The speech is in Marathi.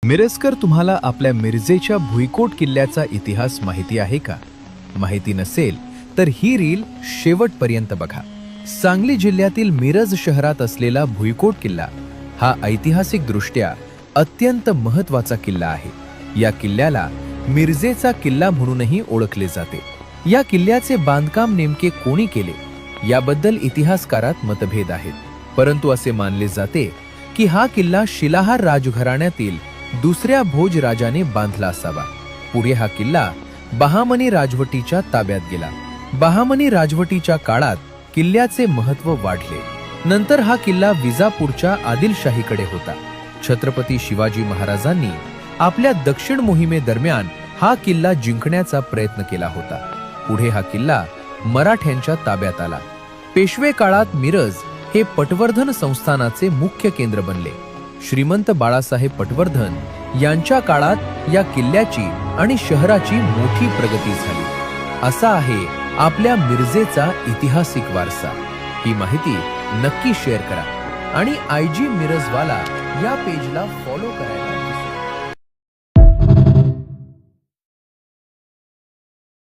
मिरजकर, तुम्हाला आपल्या मिरजेच्या भुईकोट किल्ल्याचा इतिहास माहिती आहे का? माहिती नसेल तर ही रील शेवटपर्यंत बघा. सांगली जिल्ह्यातील मिरज शहरात असलेला भुईकोट किल्ला हा ऐतिहासिक दृष्ट्या अत्यंत महत्त्वाचा किल्ला आहे. या किल्ल्याला मिरजेचा किल्ला म्हणूनही ओळखले जाते. या किल्ल्याचे बांधकाम नेमके कोणी केले याबद्दल इतिहासकारात मतभेद आहेत, परंतु असे मानले जाते की हा किल्ला शिलाहार राजघराण्यातील दुसऱ्या भोज राजाने बांधला असावा. पुढे हा किल्ला बहामनी राजवटीच्या ताब्यात गेला. बहामनी राजवटीच्या काळात किल्ल्याचे महत्त्व वाढले. नंतर हा किल्ला विजापूरच्या आदिलशाहीकडे होता. छत्रपती शिवाजी महाराजांनी आपल्या दक्षिण मोहिमेदरम्यान हा किल्ला जिंकण्याचा प्रयत्न केला होता. पुढे हा किल्ला मराठ्यांच्या ताब्यात आला. पेशवे काळात मिरज हे पटवर्धन संस्थानाचे मुख्य केंद्र बनले. श्रीमंत बाळासाहेब पटवर्धन यांच्या काळात या किल्ल्याची आणि शहराची मोठी प्रगती झाली. असा आहे आपल्या मिरजेचा ऐतिहासिक वारसा. ही माहिती नक्की शेअर करा आणि IG मिरजवाला या पेजला फॉलो करायला